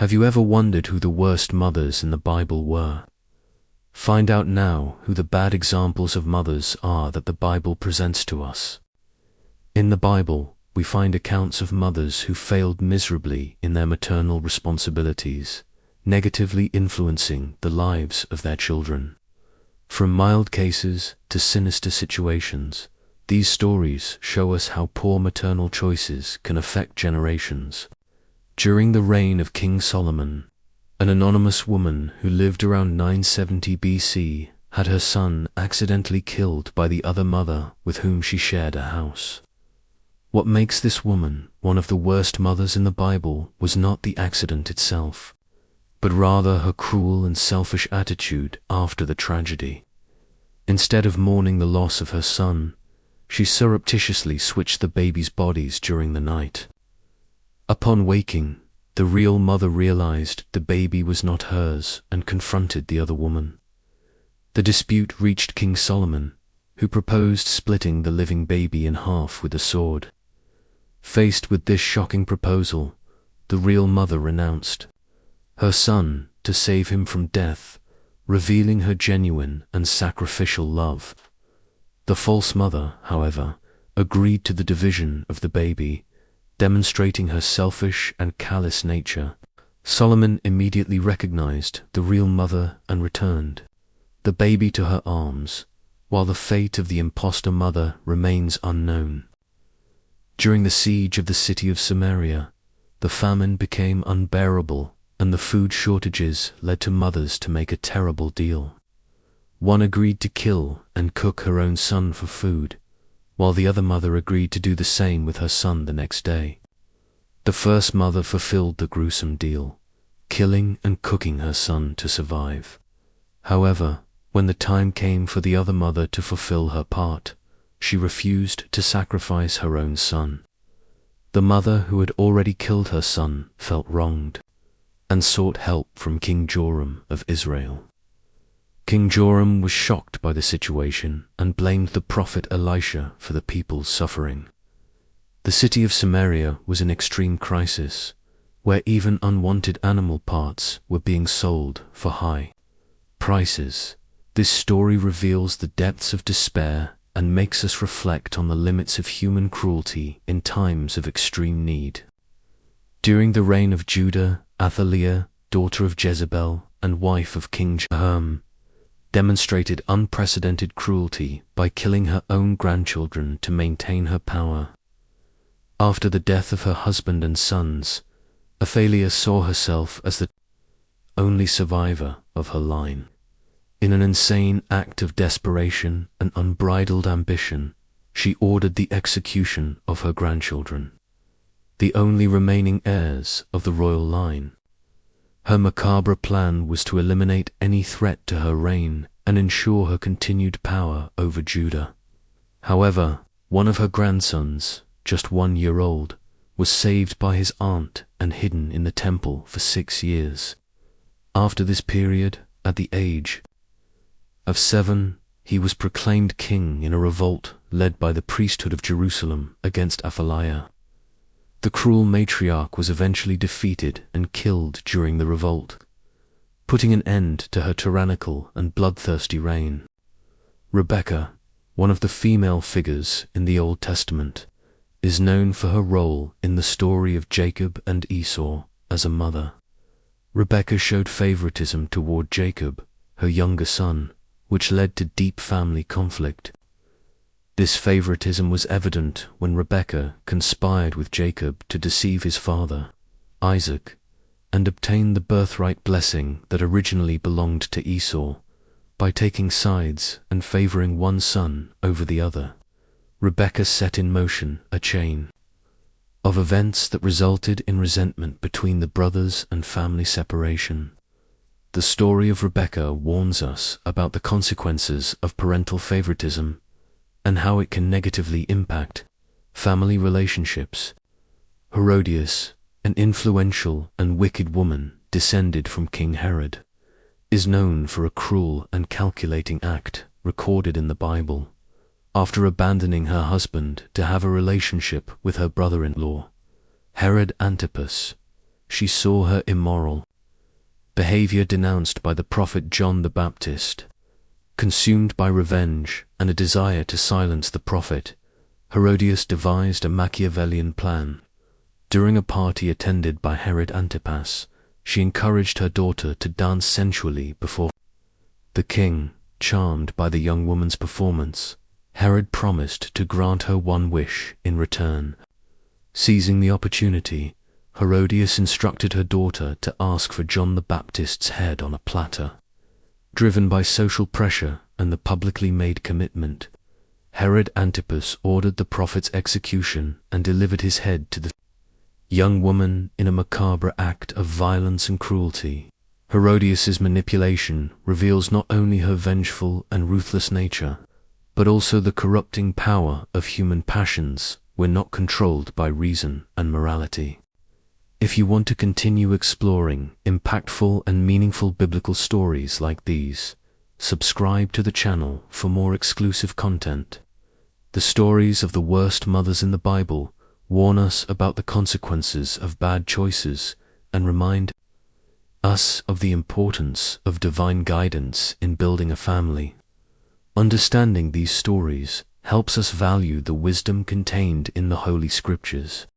Have you ever wondered who the worst mothers in the Bible were? Find out now who the bad examples of mothers are that the Bible presents to us. In the Bible, we find accounts of mothers who failed miserably in their maternal responsibilities, negatively influencing the lives of their children. From mild cases to sinister situations, these stories show us how poor maternal choices can affect generations. During the reign of King Solomon, an anonymous woman who lived around 970 BC had her son accidentally killed by the other mother with whom she shared a house. What makes this woman one of the worst mothers in the Bible was not the accident itself, but rather her cruel and selfish attitude after the tragedy. Instead of mourning the loss of her son, she surreptitiously switched the babies' bodies during the night. Upon waking, the real mother realized the baby was not hers and confronted the other woman. The dispute reached King Solomon, who proposed splitting the living baby in half with a sword. Faced with this shocking proposal, the real mother renounced her son to save him from death, revealing her genuine and sacrificial love. The false mother, however, agreed to the division of the baby, demonstrating her selfish and callous nature. Solomon immediately recognized the real mother and returned the baby to her arms, while the fate of the impostor mother remains unknown. During the siege of the city of Samaria, the famine became unbearable, and the food shortages led to mothers to make a terrible deal. One agreed to kill and cook her own son for food, while the other mother agreed to do the same with her son the next day. The first mother fulfilled the gruesome deal, killing and cooking her son to survive. However, when the time came for the other mother to fulfill her part, she refused to sacrifice her own son. The mother who had already killed her son felt wronged, and sought help from King Joram of Israel. King Joram was shocked by the situation and blamed the prophet Elisha for the people's suffering. The city of Samaria was in extreme crisis, where even unwanted animal parts were being sold for high prices. This story reveals the depths of despair and makes us reflect on the limits of human cruelty in times of extreme need. During the reign of Judah, Athaliah, daughter of Jezebel and wife of King Jehoram, demonstrated unprecedented cruelty by killing her own grandchildren to maintain her power. After the death of her husband and sons, Athaliah saw herself as the only survivor of her line. In an insane act of desperation and unbridled ambition, she ordered the execution of her grandchildren, the only remaining heirs of the royal line. Her macabre plan was to eliminate any threat to her reign and ensure her continued power over Judah. However, one of her grandsons, just 1 year old, was saved by his aunt and hidden in the temple for 6 years. After this period, at the age of 7, he was proclaimed king in a revolt led by the priesthood of Jerusalem against Athaliah. The cruel matriarch was eventually defeated and killed during the revolt, putting an end to her tyrannical and bloodthirsty reign. Rebecca, one of the female figures in the Old Testament, is known for her role in the story of Jacob and Esau as a mother. Rebecca showed favoritism toward Jacob, her younger son, which led to deep family conflict. This favoritism was evident when Rebekah conspired with Jacob to deceive his father, Isaac, and obtain the birthright blessing that originally belonged to Esau by taking sides and favoring one son over the other. Rebekah set in motion a chain of events that resulted in resentment between the brothers and family separation. The story of Rebekah warns us about the consequences of parental favoritism and how it can negatively impact family relationships. Herodias, an influential and wicked woman descended from King Herod, is known for a cruel and calculating act recorded in the Bible. After abandoning her husband to have a relationship with her brother-in-law, Herod Antipas, she saw her immoral behavior denounced by the prophet John the Baptist. Consumed by revenge and a desire to silence the prophet, Herodias devised a Machiavellian plan. During a party attended by Herod Antipas, she encouraged her daughter to dance sensually before the king. Charmed by the young woman's performance, Herod promised to grant her one wish in return. Seizing the opportunity, Herodias instructed her daughter to ask for John the Baptist's head on a platter. Driven by social pressure and the publicly made commitment, Herod Antipas ordered the prophet's execution and delivered his head to the young woman in a macabre act of violence and cruelty. Herodias's manipulation reveals not only her vengeful and ruthless nature, but also the corrupting power of human passions when not controlled by reason and morality. If you want to continue exploring impactful and meaningful biblical stories like these, subscribe to the channel for more exclusive content. The stories of the worst mothers in the Bible warn us about the consequences of bad choices and remind us of the importance of divine guidance in building a family. Understanding these stories helps us value the wisdom contained in the Holy Scriptures.